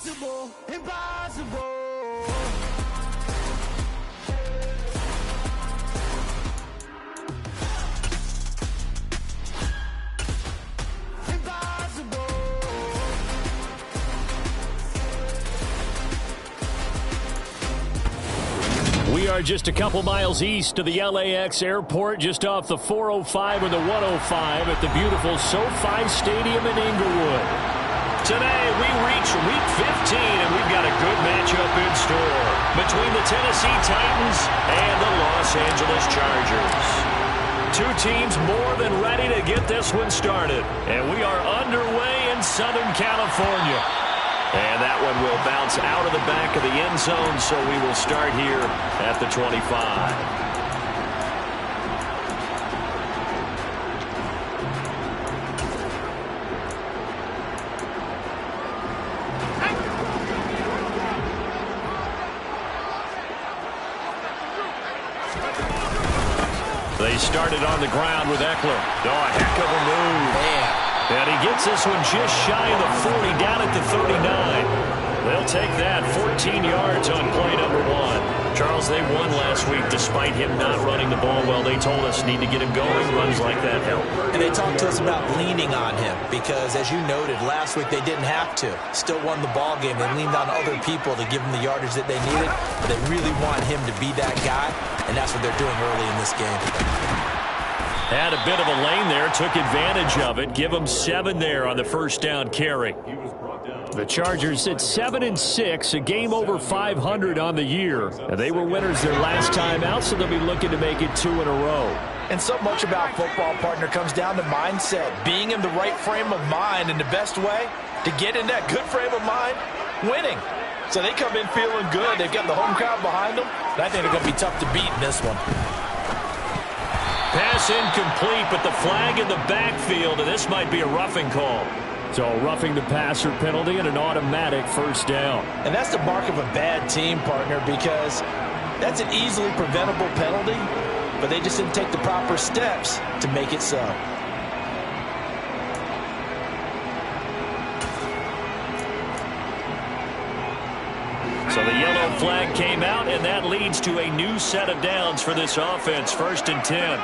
Impossible, impossible. We are just a couple miles east of the LAX airport, just off the 405 or the 105 at the beautiful SoFi Stadium in Inglewood. Today, we reach Week 15, and we've got a good matchup in store between the Tennessee Titans and the Los Angeles Chargers. Two teams more than ready to get this one started, and we are underway in Southern California. And that one will bounce out of the back of the end zone, so we will start here at the 25. They started on the ground with Eckler. Oh, a heck of a move. Man. And he gets this one just shy of the 40, down at the 39. They'll take that 14 yards on play number one. Charles, they won last week despite him not running the ball well. They told us need to get him going. Runs like that help. And they talked to us about leaning on him because, as you noted, last week they didn't have to. Still won the ball game. They leaned on other people to give them the yardage that they needed. But they really want him to be that guy, and that's what they're doing early in this game. Had a bit of a lane there, took advantage of it. Give them 7 there on the first down carry. The Chargers at 7-6, a game over 500 on the year. And they were winners their last time out, so they'll be looking to make it 2 in a row. And so much about football, partner, comes down to mindset. Being in the right frame of mind, and the best way to get in that good frame of mind, winning. So they come in feeling good. They've got the home crowd behind them. And I think they're going to be tough to beat in this one. Pass incomplete, but the flag in the backfield, and this might be a roughing call. So a roughing the passer penalty and an automatic first down. And that's the mark of a bad team, partner, because that's an easily preventable penalty, but they just didn't take the proper steps to make it so. So the yellow flag came out, and that leads to a new set of downs for this offense. 1st and 10.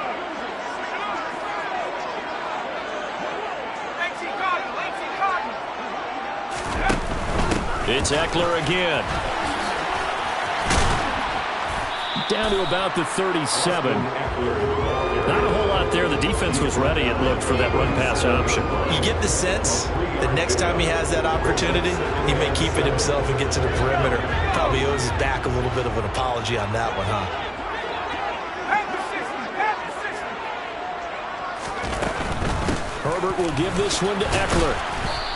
It's Eckler again. Down to about the 37. Not a whole lot there. The defense was ready, it looked, for that run-pass option. You get the sense that next time he has that opportunity, he may keep it himself and get to the perimeter. Probably owes his back a little bit of an apology on that one, huh? Herbert will give this one to Eckler.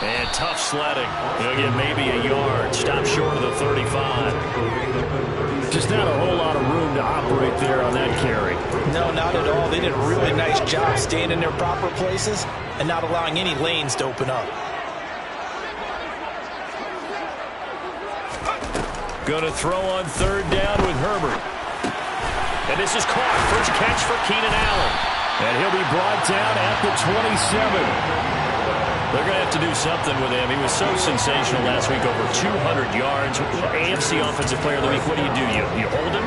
And tough sledding. He'll get maybe a yard. Stop short of the 35. Just not a whole lot of room to operate there on that carry. No, not at all. They did a really nice job staying in their proper places and not allowing any lanes to open up. Going to throw on 3rd down with Herbert. And this is caught. First catch for Keenan Allen. And he'll be brought down at the 27. They're going to have to do something with him. He was so sensational last week, over 200 yards. AFC Offensive Player of the Week, what do? You hold him?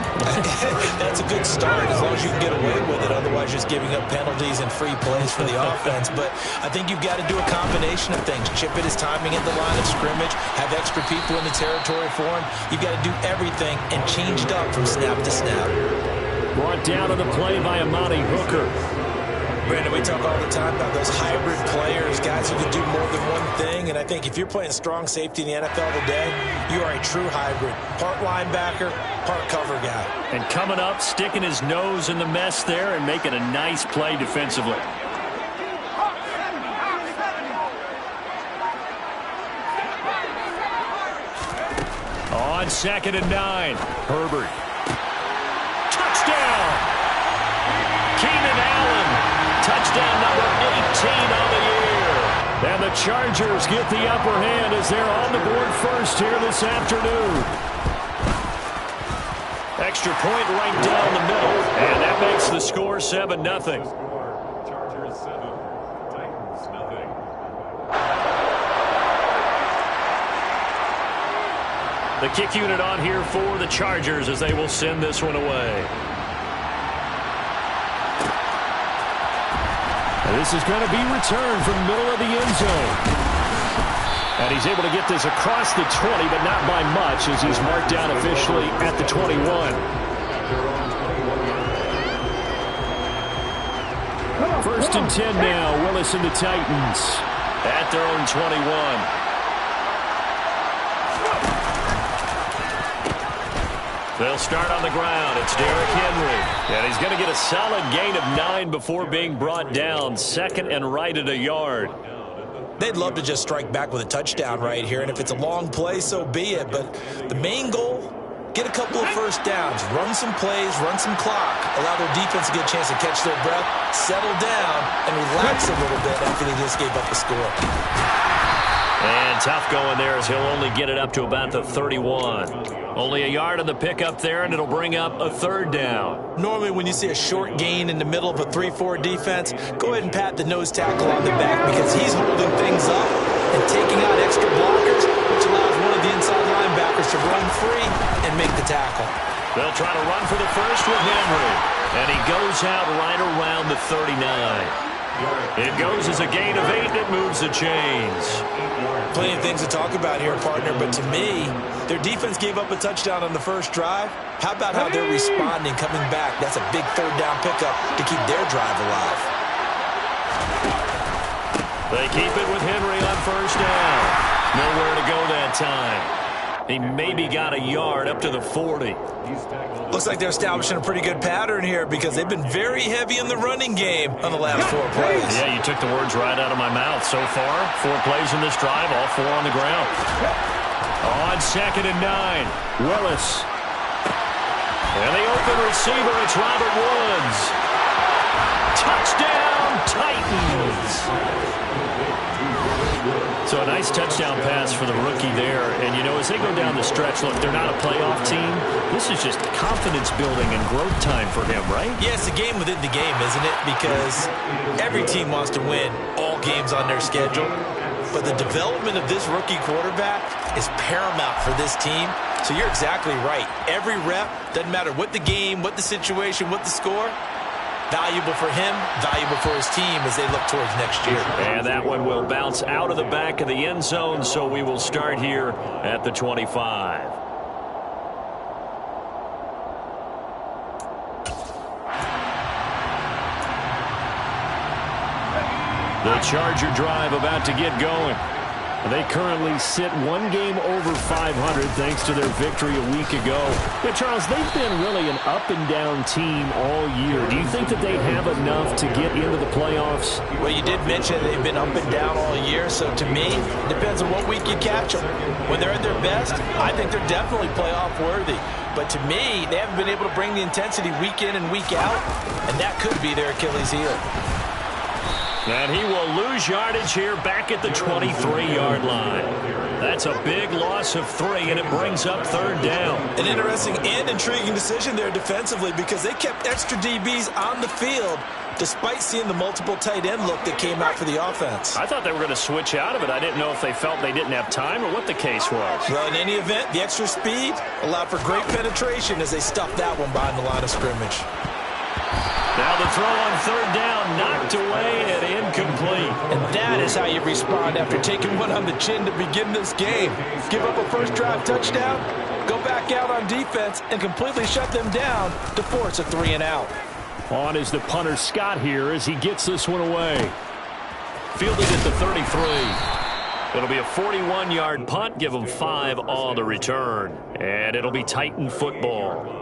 That's a good start as long as you can get away with it. Otherwise, just giving up penalties and free plays for the offense. But I think you've got to do a combination of things. Chip it his timing at the line of scrimmage, have extra people in the territory for him. You've got to do everything and change it up from snap to snap. Brought down on the play by Amani Hooker. Brandon, we talk all the time about those hybrid players, guys who can do more than one thing. And I think if you're playing strong safety in the NFL today, you are a true hybrid. Part linebacker, part cover guy. And coming up, sticking his nose in the mess there and making a nice play defensively. On 2nd and 9, Herbert. Touchdown! Keenan Allen. Touchdown number 18 on the year. And the Chargers get the upper hand as they're on the board first here this afternoon. Extra point right down the middle. And that makes the score 7-0. Chargers 7, Titans nothing. The kick unit on here for the Chargers as they will send this one away. And this is going to be returned from the middle of the end zone. And he's able to get this across the 20, but not by much as he's marked down officially at the 21. First and 10 now. Willis and the Titans at their own 21. They'll start on the ground. It's Derrick Henry. And he's going to get a solid gain of 9 before being brought down. Second and right at a yard. They'd love to just strike back with a touchdown right here, and if it's a long play, so be it. But the main goal, get a couple of first downs, run some plays, run some clock, allow their defense to get a chance to catch their breath, settle down, and relax a little bit after they just gave up the score. And tough going there as he'll only get it up to about the 31. Only a yard on the pickup there, and it'll bring up a third down. Normally when you see a short gain in the middle of a 3-4 defense, go ahead and pat the nose tackle on the back because he's holding things up and taking out extra blockers, which allows one of the inside linebackers to run free and make the tackle. They'll try to run for the first with Henry, and he goes out right around the 39. It goes as a gain of 8, and it moves the chains. Plenty of things to talk about here, partner, but to me, their defense gave up a touchdown on the first drive. How about how they're responding, coming back? That's a big third down pickup to keep their drive alive. They keep it with Henry on first down. Nowhere to go that time. He maybe got a yard up to the 40. Looks like they're establishing a pretty good pattern here because they've been very heavy in the running game on the last 4 plays. Yeah, you took the words right out of my mouth. So far, 4 plays in this drive, all 4 on the ground. On second and 9, Willis. And the open receiver, it's Robert Woods. Touchdown, Titans. So a nice touchdown pass for the rookie there. And, you know, as they go down the stretch, look, they're not a playoff team. This is just confidence building and growth time for him, right? Yeah, it's a game within the game, isn't it? Because every team wants to win all games on their schedule. But the development of this rookie quarterback is paramount for this team. So you're exactly right. Every rep, doesn't matter what the game, what the situation, what the score, valuable for him, valuable for his team as they look towards next year. And that one will bounce out of the back of the end zone, so we will start here at the 25. The Charger drive about to get going. They currently sit 1 game over 500 thanks to their victory a week ago. Yeah, Charles, they've been really an up-and-down team all year. Do you think that they have enough to get into the playoffs? Well, you did mention they've been up and down all year, so to me, it depends on what week you catch them. When they're at their best, I think they're definitely playoff worthy. But to me, they haven't been able to bring the intensity week in and week out, and that could be their Achilles heel. And he will lose yardage here back at the 23-yard line. That's a big loss of 3, and it brings up third down. An interesting and intriguing decision there defensively because they kept extra DBs on the field despite seeing the multiple tight end look that came out for the offense. I thought they were going to switch out of it. I didn't know if they felt they didn't have time or what the case was. Well, in any event, the extra speed allowed for great penetration as they stuffed that one behind the line of scrimmage. Now the throw on third down, knocked away and incomplete. And that is how you respond after taking one on the chin to begin this game. Give up a first drive touchdown, go back out on defense, and completely shut them down to force a 3-and-out. On is the punter Scott here as he gets this one away. Fielded at the 33. It'll be a 41-yard punt, give them 5 on the return. And it'll be Titan football.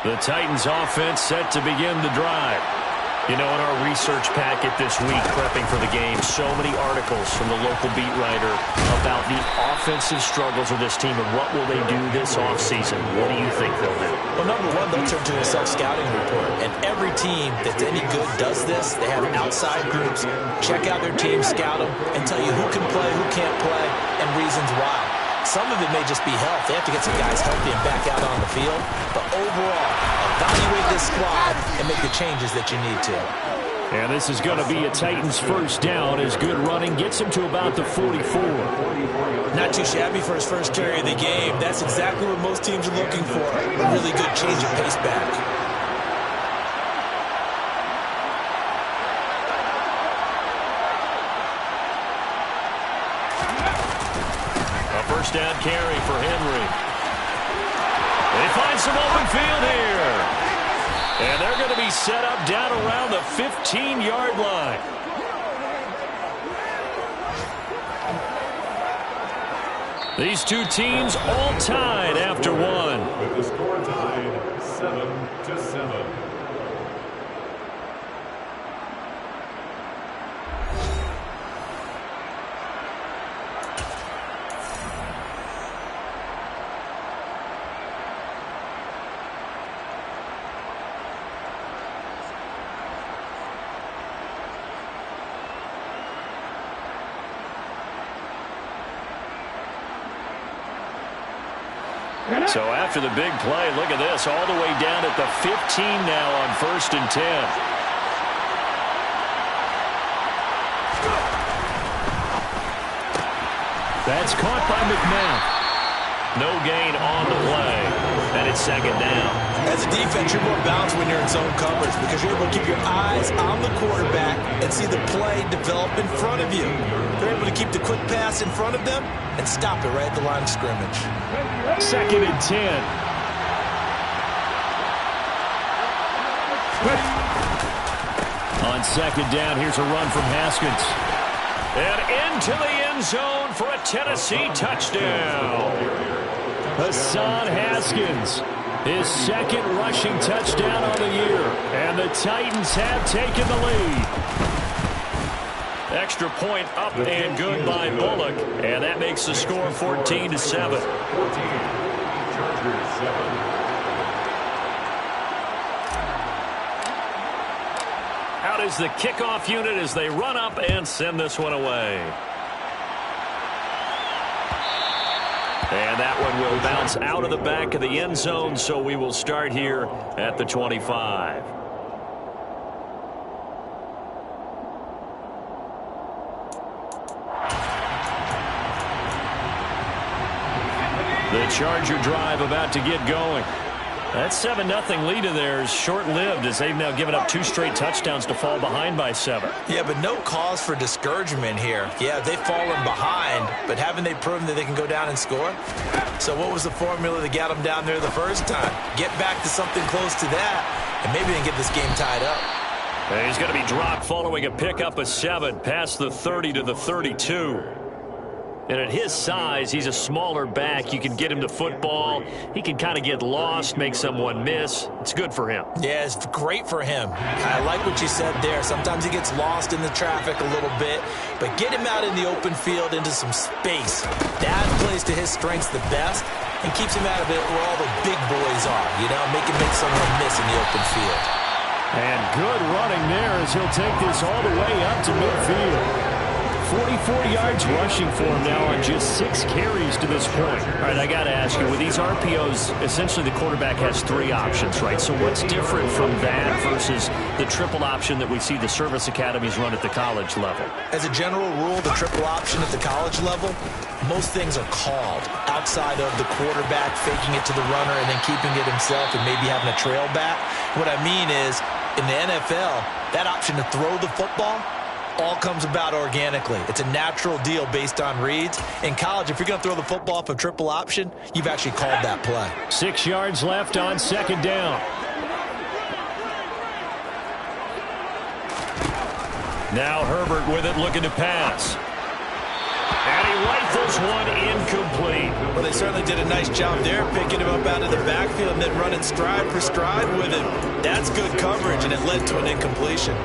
The Titans offense set to begin the drive. You know, in our research packet this week, prepping for the game, so many articles from the local beat writer about the offensive struggles of this team and what will they do this offseason. What do you think they'll do? Well, number one, they'll turn to a self-scouting report. And every team that's any good does this. They have outside groups. Check out their team, scout them, and tell you who can play, who can't play, and reasons why. Some of it may just be health. They have to get some guys healthy and back out on the field. But overall, evaluate this squad and make the changes that you need to. And this is going to be a Titans first down as good running gets him to about the 44. Not too shabby for his first carry of the game. That's exactly what most teams are looking for. A really good change of pace back. A first down carry for Henry. They find some open field here. And they're going to be set up down around the 15-yard line. These two teams all tied after one. With the score tied 7-7. So after the big play, look at this, all the way down at the 15 now on 1st and 10. That's caught by McMahon. No gain on the play, and it's 2nd down. As a defense, you're more balanced when you're in zone coverage because you're able to keep your eyes on the quarterback and see the play develop in front of you. They're able to keep the quick pass in front of them and stop it right at the line of scrimmage. 2nd and 10. On 2nd down, here's a run from Haskins. And into the end zone for a Tennessee touchdown. Hassan Haskins, his 2nd rushing touchdown on the year. And the Titans have taken the lead. Extra point up and good by Bullock. And that makes the score 14-7. 14. Chargers 7. Out is the kickoff unit as they run up and send this one away. And that one will bounce out of the back of the end zone, so we will start here at the 25. The Charger drive about to get going. That 7-0 lead of theirs short-lived as they've now given up 2 straight touchdowns to fall behind by 7. Yeah, but no cause for discouragement here. Yeah, they've fallen behind, but haven't they proven that they can go down and score? So what was the formula that got them down there the first time? Get back to something close to that, and maybe they can get this game tied up. And he's going to be dropped following a pickup of 7 past the 30 to the 32. And at his size, he's a smaller back. You can get him to football. He can kind of get lost, make someone miss. It's good for him. Yeah, it's great for him. I like what you said there. Sometimes he gets lost in the traffic a little bit, but get him out in the open field into some space. That plays to his strengths the best and keeps him out of it where all the big boys are, you know, make someone miss in the open field. And good running there as he'll take this all the way up to midfield. 44 yards rushing for him now on just 6 carries to this point. All right, I got to ask you, with these RPOs, essentially the quarterback has 3 options, right? So what's different from that versus the triple option that we see the service academies run at the college level? As a general rule, the triple option at the college level, most things are called outside of the quarterback faking it to the runner and then keeping it himself and maybe having a trail back. What I mean is, in the NFL, that option to throw the football all comes about organically. It's a natural deal based on reads. In college, if you're going to throw the football off a triple option, you've actually called that play. 6 yards left on 2nd down. Now Herbert with it, looking to pass. And he rifles one incomplete. Well, they certainly did a nice job there, picking him up out of the backfield and then running stride for stride with it. That's good coverage, and it led to an incompletion.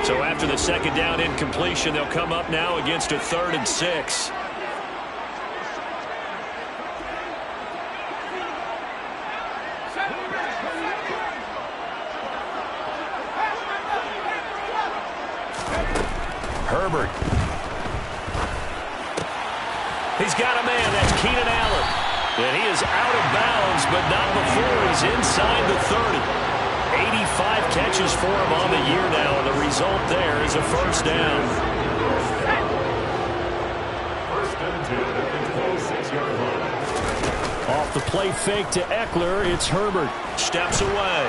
So after the 2nd down incompletion, they'll come up now against a 3rd and 6. Herbert. He's got a man. That's Keenan Allen. And he is out of bounds, but not before he's inside the 30. 85 catches for him on the year now, and the result there is a first down. First and 10 at the 26-yard line. Off the play fake to Eckler, it's Herbert. Steps away.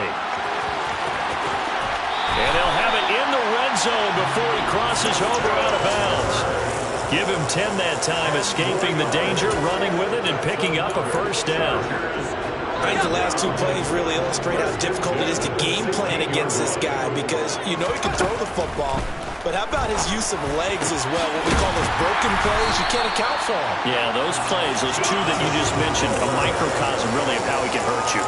And they'll have it in the red zone before he crosses over out of bounds. Give him 10 that time, escaping the danger, running with it, and picking up a first down. I think the last two plays really illustrate how difficult it is to game plan against this guy because you know he can throw the football, but how about his use of legs as well? What we call those broken plays, you can't account for them. Yeah, those plays, those two that you just mentioned, a microcosm really of how he can hurt you.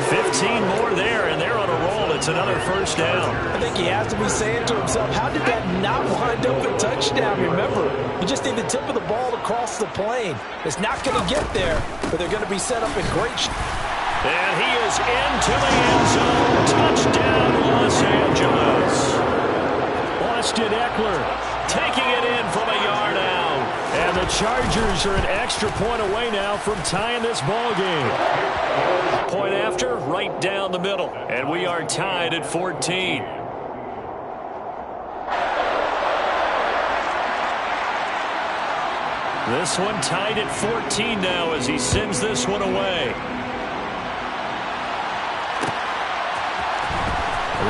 15 more there, and they're on a roll. It's another first down. I think he has to be saying to himself, how did that not wind up a touchdown? Remember, you just need the tip of the ball to cross the plane. It's not going to get there, but they're going to be set up in great shape. And he is into the end zone. Touchdown, Los Angeles. Austin Eckler taking it in from a yard out. And the Chargers are an extra point away now from tying this ball game. Point after, right down the middle. And we are tied at 14. This one tied at 14 now as he sends this one away.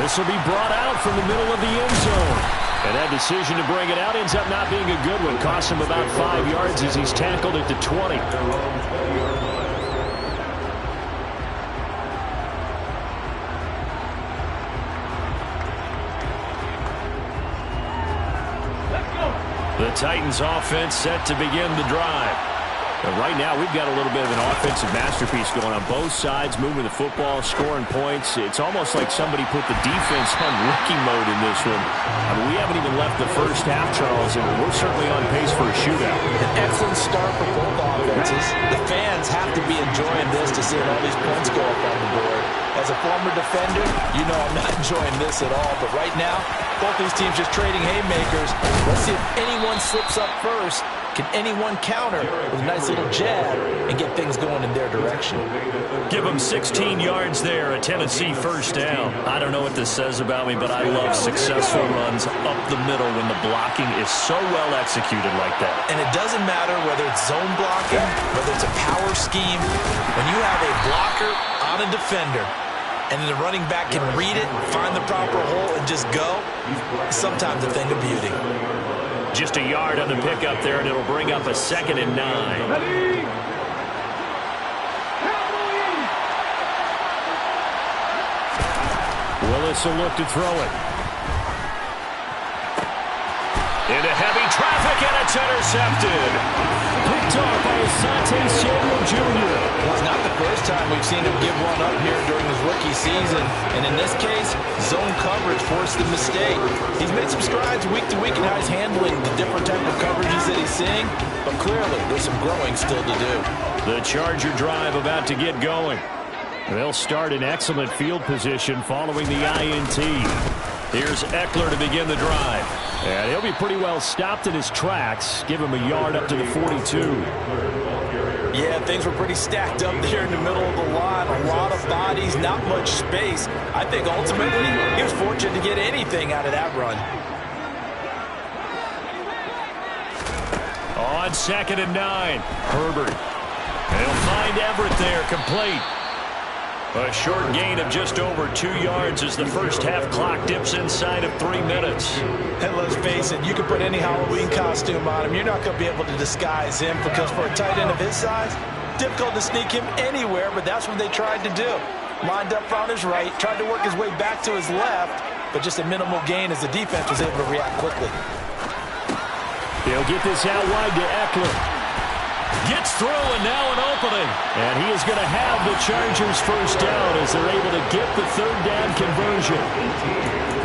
This will be brought out from the middle of the end zone. And that decision to bring it out ends up not being a good one. Costs him about 5 yards as he's tackled at the 20. The Titans offense set to begin the drive. But right now, we've got a little bit of an offensive masterpiece going on both sides, moving the football, scoring points. It's almost like somebody put the defense on rookie mode in this one. I mean, we haven't even left the first half, Charles, and we're certainly on pace for a shootout. An excellent start for both offenses. The fans have to be enjoying this to see all these points go up on the board. As a former defender, you know I'm not enjoying this at all. But right now, both these teams just trading haymakers. Let's see if anyone slips up first. Can anyone counter with a nice little jab and get things going in their direction? Give them 16 yards there, a Tennessee first down. I don't know what this says about me, but I love successful runs up the middle when the blocking is so well executed like that. And it doesn't matter whether it's zone blocking, whether it's a power scheme. When you have a blocker on a defender, and the running back can read it, find the proper hole, and just go, sometimes a thing of beauty. Just a yard on the pickup there, and it'll bring up a 2nd and 9. Willis will look to throw it. Into heavy traffic, and it's intercepted. Picked off by Asante Samuel Jr. Well, it's not the first time we've seen him give one up here during his rookie season. And in this case, zone coverage forced the mistake. He's made some strides week to week in how he's handling the different type of coverages that he's seeing. But clearly, there's some growing still to do. The Charger drive about to get going. They'll start in excellent field position following the INT. Here's Eckler to begin the drive. And he'll be pretty well stopped in his tracks. Give him a yard up to the 42. Yeah, things were pretty stacked up there in the middle of the line. A lot of bodies, not much space. I think ultimately he was fortunate to get anything out of that run. On 2nd and 9, Herbert. And he'll find Everett there, complete. A short gain of just over 2 yards as the first half clock dips inside of 3 minutes. And let's face it, you can put any Halloween costume on him. You're not going to be able to disguise him because for a tight end of his size, difficult to sneak him anywhere, but that's what they tried to do. Lined up on his right, tried to work his way back to his left, but just a minimal gain as the defense was able to react quickly. He'll get this out wide to Eckler. Gets through, and now an opening. And he is going to have the Chargers first down as they're able to get the 3rd down conversion.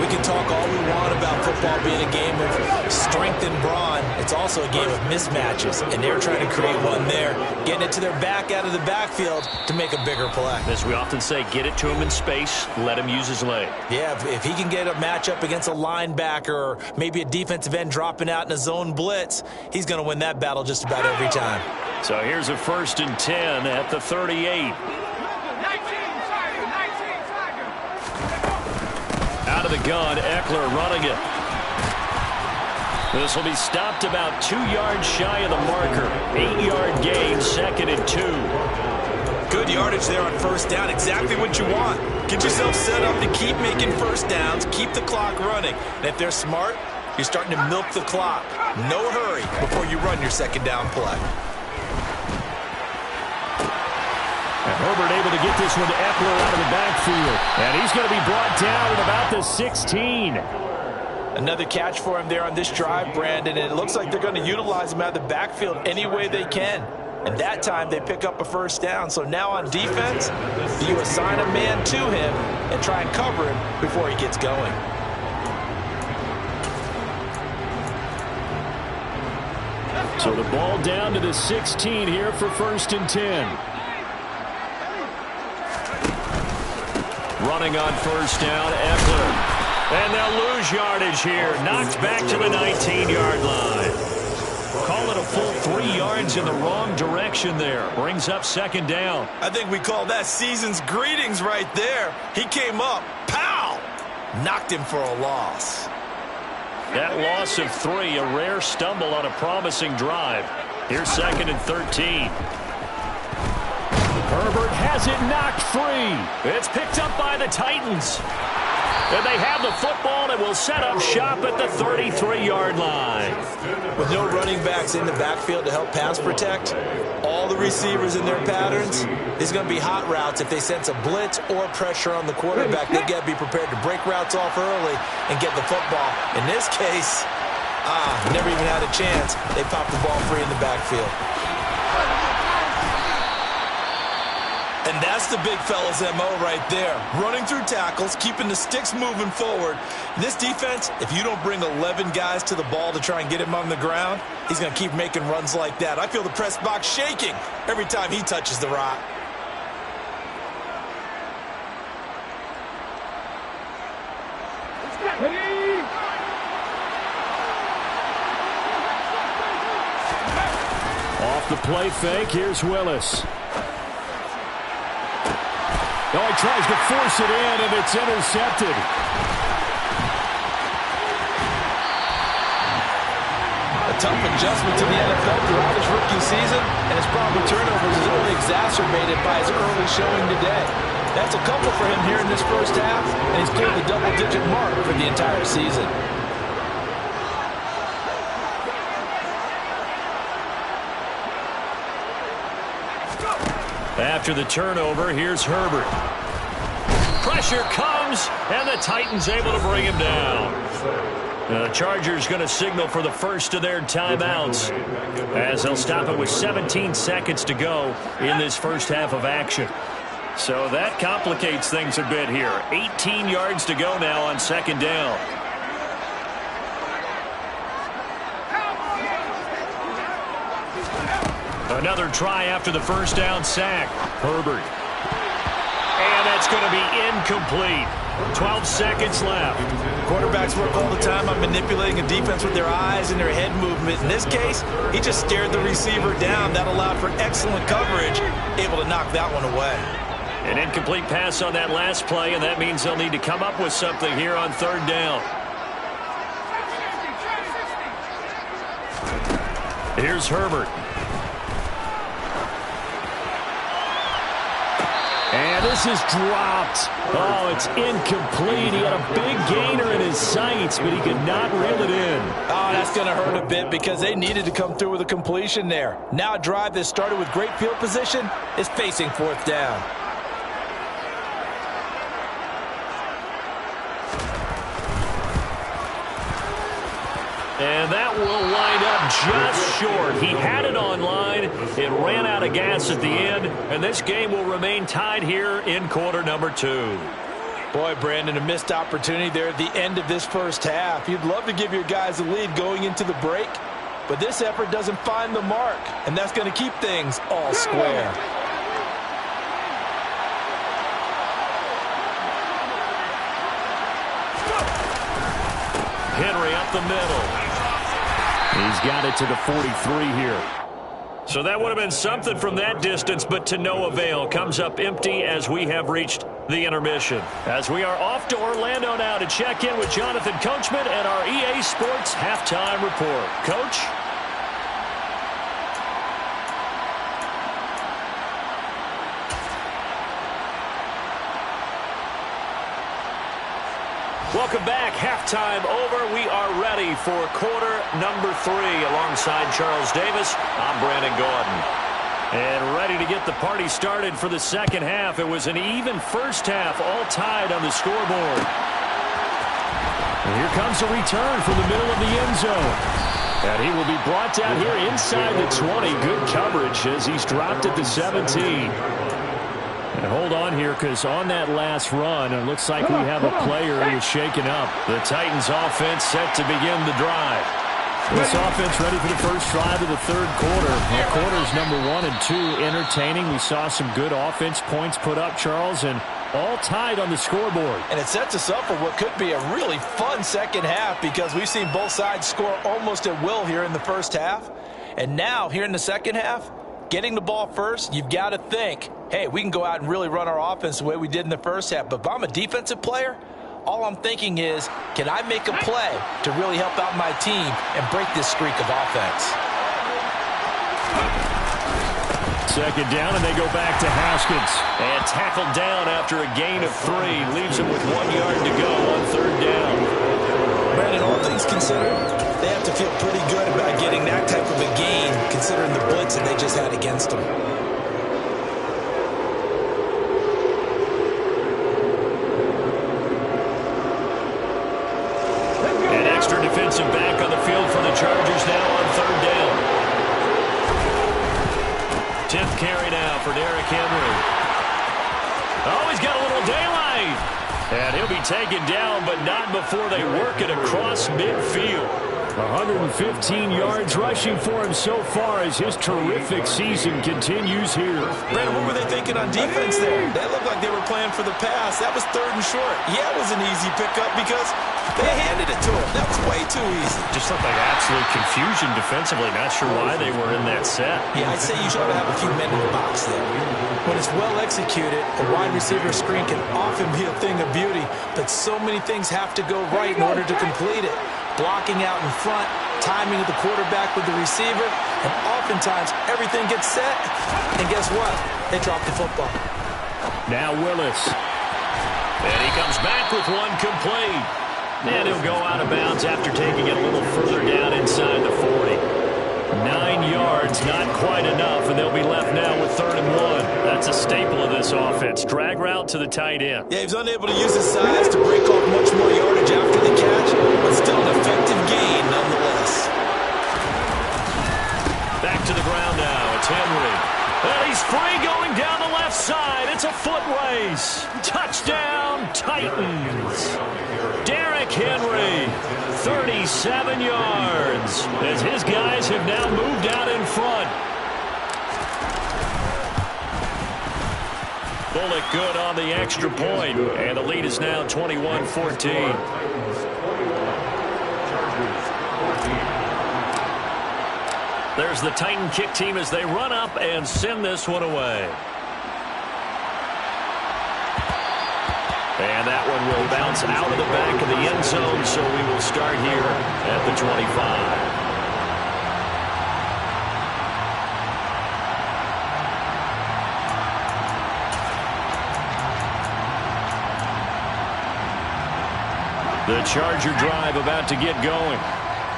We can talk all we want about football being a game of strength and brawn. It's also a game of mismatches, and they're trying to create one there, getting it to their back out of the backfield to make a bigger play. As we often say, get it to him in space, let him use his leg. Yeah, if he can get a matchup against a linebacker or maybe a defensive end dropping out in a zone blitz, he's going to win that battle just about every time. So here's a 1st and 10 at the 38. Out of the gun, Eckler running it. This will be stopped about 2 yards shy of the marker. 8-yard gain, 2nd and 2. Good yardage there on 1st down. Exactly what you want. Get yourself set up to keep making 1st downs, keep the clock running. And if they're smart, you're starting to milk the clock. No hurry before you run your 2nd down play. And Herbert able to get this one to Eckler out of the backfield. And he's going to be brought down at about the 16. Another catch for him there on this drive, Brandon. And it looks like they're going to utilize him out of the backfield any way they can. And that time they pick up a 1st down. So now on defense, you assign a man to him and try and cover him before he gets going. So the ball down to the 16 here for 1st and 10. Running on 1st down, Eckler. And they'll lose yardage here. Knocked back to the 19-yard line. Call it a full 3 yards in the wrong direction there. Brings up 2nd down. I think we call that season's greetings right there. He came up, pow! Knocked him for a loss. That loss of 3, a rare stumble on a promising drive. Here's 2nd and 13. Herbert has it knocked free. It's picked up by the Titans. And they have the football and will set up shop at the 33-yard line. With no running backs in the backfield to help pass protect, all the receivers in their patterns, there's going to be hot routes. If they sense a blitz or pressure on the quarterback, they've got to be prepared to break routes off early and get the football. In this case, never even had a chance. They popped the ball free in the backfield. And that's the big fella's MO right there. Running through tackles, keeping the sticks moving forward. This defense, if you don't bring 11 guys to the ball to try and get him on the ground, he's going to keep making runs like that. I feel the press box shaking every time he touches the rock. Off the play fake, here's Willis. Oh, he tries to force it in, and it's intercepted. A tough adjustment to the NFL throughout his rookie season, and his problem with turnovers is only exacerbated by his early showing today. That's a couple for him here in this 1st half, and he's cleared the double-digit mark for the entire season. After the turnover, here's Herbert. Pressure comes, and the Titans able to bring him down. The Chargers going to signal for the first of their timeouts, as they'll stop it with 17 seconds to go in this 1st half of action. So that complicates things a bit here. 18 yards to go now on 2nd down. Another try after the 1st down sack. Herbert. And that's going to be incomplete. 12 seconds left. Quarterbacks work all the time on manipulating a defense with their eyes and their head movement. In this case, he just stared the receiver down. That allowed for excellent coverage, able to knock that one away. An incomplete pass on that last play, and that means they'll need to come up with something here on 3rd down. Here's Herbert. And this is dropped. Oh, it's incomplete. He had a big gainer in his sights, but he could not reel it in. Oh, that's going to hurt a bit because they needed to come through with a completion there. Now a drive that started with great field position is facing 4th down. And that will wind up just short. He had it on line. It ran out of gas at the end. And this game will remain tied here in quarter number 2. Boy, Brandon, a missed opportunity there at the end of this first half. You'd love to give your guys a lead going into the break, but this effort doesn't find the mark, and that's going to keep things all square. Henry up the middle. He's got it to the 43 here. So that would have been something from that distance, but to no avail. Comes up empty as we have reached the intermission. As we are off to Orlando now to check in with Jonathan Coachman and our EA Sports halftime report. Coach? Welcome back. Halftime over. We are ready for quarter number 3. Alongside Charles Davis, I'm Brandon Gaudin. And ready to get the party started for the second half. It was an even first half, all tied on the scoreboard. And here comes a return from the middle of the end zone. And he will be brought down here inside the 20. Good coverage as he's dropped at the 17. And hold on here, because on that last run, it looks like we have a player who is shaken up. The Titans offense set to begin the drive. This offense ready for the first drive of the third quarter. Quarters number 1 and 2 entertaining. We saw some good offense points put up, Charles, and all tied on the scoreboard. And it sets us up for what could be a really fun second half, because we've seen both sides score almost at will here in the first half. And now, here in the second half, getting the ball first, you've got to think, hey, we can go out and really run our offense the way we did in the first half. But if I'm a defensive player, all I'm thinking is, can I make a play to really help out my team and break this streak of offense? Second down, and they go back to Haskins. And tackled down after a gain of 3. Leaves him with 1 yard to go on third down. Brandon, all things considered, they have to feel pretty good about getting that type of a gain, considering the blitz that they just had against them. An extra defensive back on the field for the Chargers now on third down. 10th carry now for Derrick Henry. Oh, he's got a little daylight. And he'll be taken down, but not before they work it across midfield. 115 yards rushing for him so far as his terrific season continues here. Brandon, what were they thinking on defense there? They looked like they were playing for the pass. That was third and short. Yeah, it was an easy pickup because they handed it to him. That was way too easy. Just looked like absolute confusion defensively. Not sure why they were in that set. Yeah, I'd say you should have a few men in the box there. When it's well executed, a wide receiver screen can often be a thing of beauty, but so many things have to go right in order to complete it. Blocking out in front, timing of the quarterback with the receiver, and oftentimes everything gets set, and guess what? They drop the football. Now Willis. And he comes back with one complete. And he'll go out of bounds after taking it a little further down inside the 40. 9 yards, not quite enough, and they'll be left now with 3rd and 1. That's a staple of this offense. Drag route to the tight end. Yeah, he was unable to use his size to break off much more yardage after the catch, but still an effective gain nonetheless. Back to the ground now. It's Henry. And he's free going down the left side. It's a foot race. Touchdown, Titans. Derrick Henry, 37 yards, as his guys have now moved out in front. Bullock good on the extra point, and the lead is now 21-14. There's the Titan kick team as they run up and send this one away. And that one will bounce out of the back of the end zone, so we will start here at the 25. The Charger drive about to get going.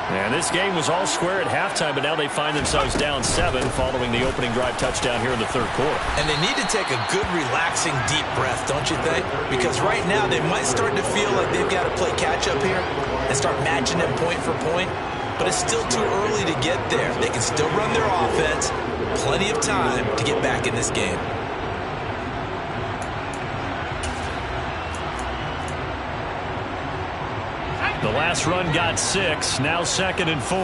And this game was all square at halftime, but now they find themselves down 7 following the opening drive touchdown here in the third quarter. And they need to take a good, relaxing, deep breath, don't you think? Because right now they might start to feel like they've got to play catch-up here and start matching them point for point. But it's still too early to get there. They can still run their offense. Plenty of time to get back in this game. The last run got 6. Now 2nd and 4.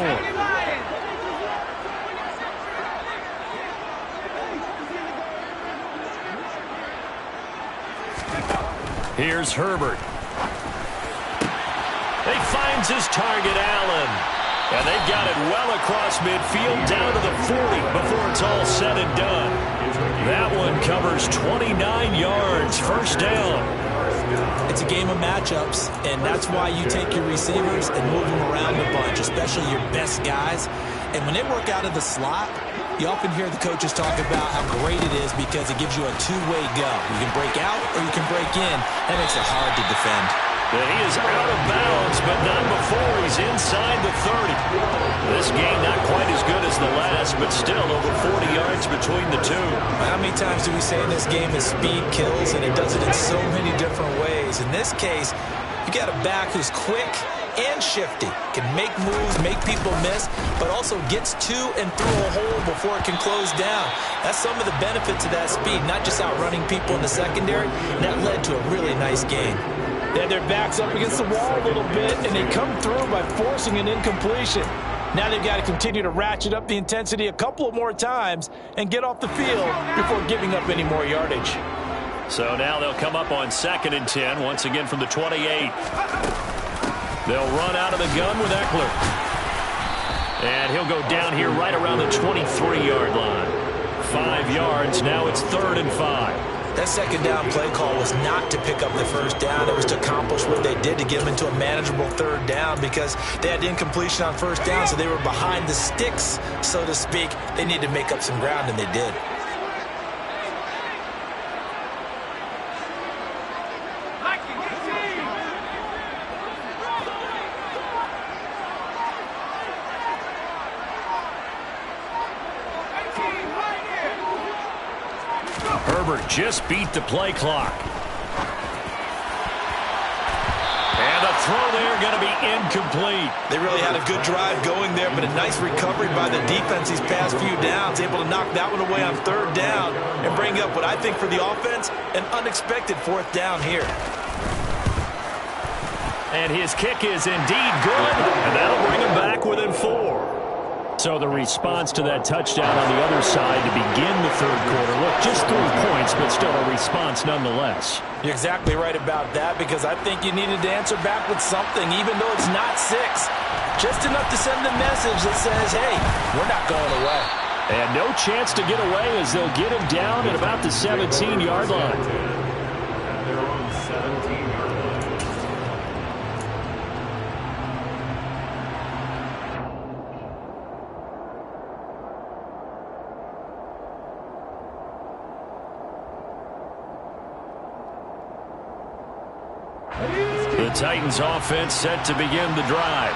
Here's Herbert. He finds his target, Allen. And they've got it well across midfield down to the 40 before it's all said and done. That one covers 29 yards. First down. It's a game of matchups, and that's why you take your receivers and move them around a bunch, especially your best guys. And when they work out of the slot, you often hear the coaches talk about how great it is because it gives you a two-way go. You can break out or you can break in. That makes it hard to defend. He is out of bounds, but not before he's inside the 30. This game not quite as good as the last, but still over 40 yards between the two. How many times do we say in this game that speed kills, and it does it in so many different ways? In this case, you got a back who's quick and shifty, can make moves, make people miss, but also gets to and through a hole before it can close down. That's some of the benefits of that speed, not just outrunning people in the secondary, and that led to a really nice game. They had their backs up against the wall a little bit, and they come through by forcing an incompletion. Now they've got to continue to ratchet up the intensity a couple of more times and get off the field before giving up any more yardage. So now they'll come up on 2nd and 10, once again from the 28. They'll run out of the gun with Eckler. And he'll go down here right around the 23-yard line. 5 yards, now it's 3rd and 5. That second down play call was not to pick up the first down. It was to accomplish what they did to get them into a manageable 3rd down because they had incompletion on 1st down, so they were behind the sticks, so to speak. They needed to make up some ground, and they did. Herbert just beat the play clock. And a throw there going to be incomplete. They really had a good drive going there, but a nice recovery by the defense these past few downs, able to knock that one away on 3rd down and bring up what I think for the offense, an unexpected 4th down here. And his kick is indeed good, and that'll bring him back within 4. So the response to that touchdown on the other side to begin the 3rd quarter. Look, just 3 points, but still a response nonetheless. You're exactly right about that because I think you needed to answer back with something, even though it's not 6. Just enough to send the message that says, hey, we're not going away. And no chance to get away as they'll get him down at about the 17-yard line. And they're on 17-yard line. The Titans offense set to begin the drive.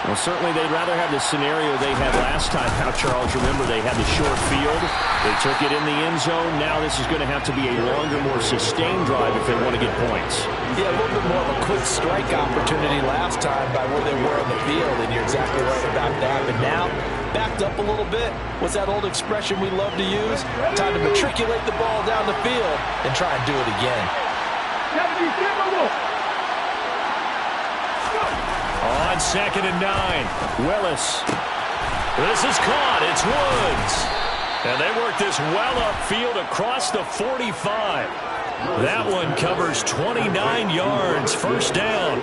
Well, certainly they'd rather have the scenario they had last time out, Charles. Remember, they had the short field. They took it in the end zone. Now this is going to have to be a longer, more sustained drive if they want to get points. Yeah, a little bit more of a quick strike opportunity last time by where they were on the field, and you're exactly right about that. But now, backed up a little bit. What's that old expression we love to use? Time to matriculate the ball down the field and try and do it again. On 2nd and 9, Willis. This is caught. It's Woods. And they work this well upfield across the 45. That one covers 29 yards. First down.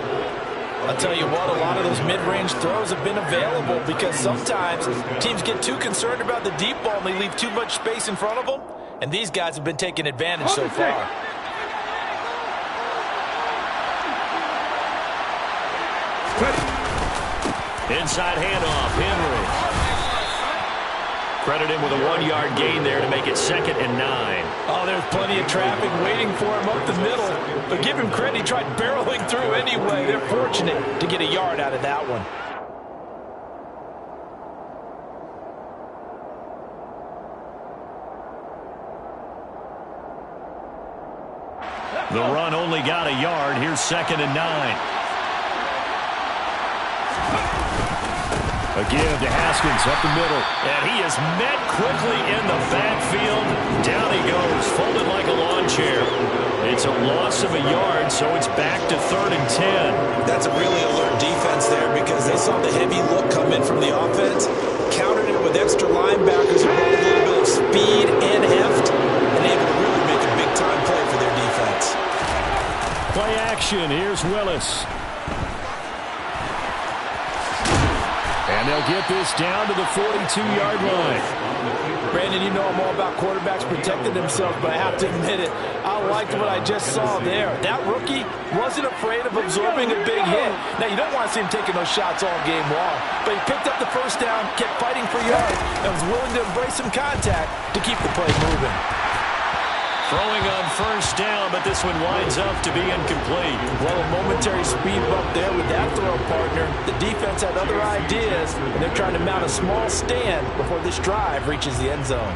I'll tell you what, a lot of those mid-range throws have been available because sometimes teams get too concerned about the deep ball and they leave too much space in front of them. And these guys have been taking advantage so far. Inside handoff, Henry. Credit him with a 1-yard gain there to make it 2nd and 9. Oh, there's plenty of traffic waiting for him up the middle. But give him credit, he tried barreling through anyway. They're fortunate to get a yard out of that one. The run only got a yard. Here's 2nd and 9. A give to Haskins up the middle. And he is met quickly in the backfield. Down he goes, folded like a lawn chair. It's a loss of a yard, so it's back to 3rd and 10. That's a really alert defense there because they saw the heavy look come in from the offense, countered it with extra linebackers who brought a little bit of speed and heft, and able to really make a big-time play for their defense. Play action. Here's Willis. And they'll get this down to the 42-yard line. Brandon, you know I'm all about quarterbacks protecting themselves, but I have to admit it, I liked what I just saw there. That rookie wasn't afraid of absorbing a big hit. Now, you don't want to see him taking those shots all game long, but he picked up the first down, kept fighting for yards, and was willing to embrace some contact to keep the play moving. Throwing on first down, but this one winds up to be incomplete. Well, a momentary speed bump there with that throw partner. The defense had other ideas, and they're trying to mount a small stand before this drive reaches the end zone.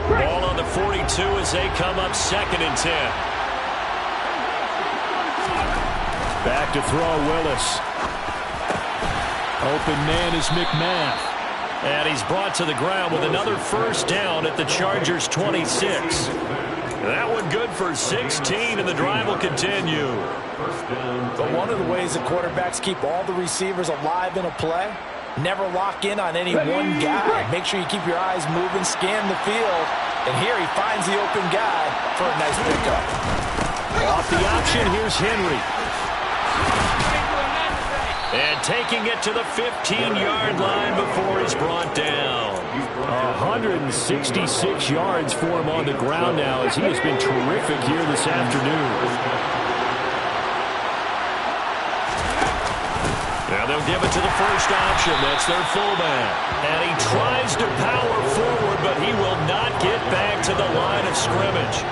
Ball on the 42 as they come up 2nd and 10. Back to throw, Willis. Open man is McMath. And he's brought to the ground with another first down at the Chargers' 26. That one good for 16, and the drive will continue. But one of the ways the quarterbacks keep all the receivers alive in a play, never lock in on any one guy. Make sure you keep your eyes moving, scan the field. And here he finds the open guy for a nice pickup. Off the option, here's Henry. And taking it to the 15-yard line before he's brought down. 166 yards for him on the ground now as he has been terrific here this afternoon. Now they'll give it to the first option. That's their fullback. And he tries to power forward, but he will not get back to the line of scrimmage.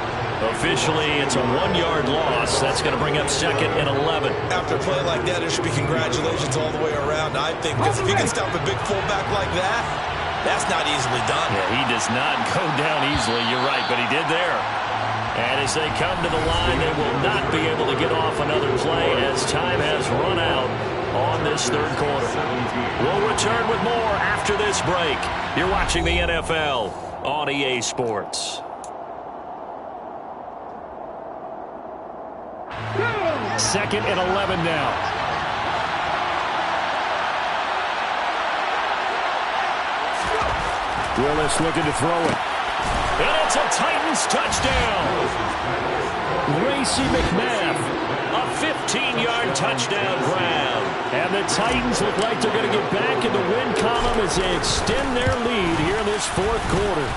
Officially, it's a 1-yard loss. That's going to bring up 2nd and 11. After a play like that, there should be congratulations all the way around, I think, because if you can stop a big fullback like that, that's not easily done. Yeah, he does not go down easily. You're right, but he did there. And as they come to the line, they will not be able to get off another play as time has run out on this 3rd quarter. We'll return with more after this break. You're watching the NFL on EA Sports. 2nd and 11 now. Willis looking to throw it. And it's a Titans touchdown. Gracie McMath, a 15-yard touchdown grab. And the Titans look like they're going to get back in the win column as they extend their lead here in this 4th quarter.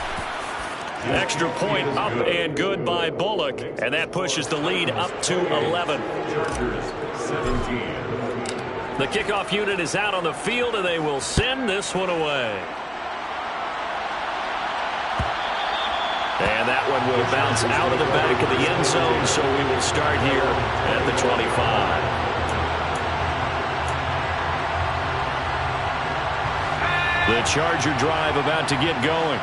Extra point up and good by Bullock, and that pushes the lead up to 11. The kickoff unit is out on the field, and they will send this one away. And that one will bounce out of the back of the end zone, so we will start here at the 25. The Charger drive about to get going.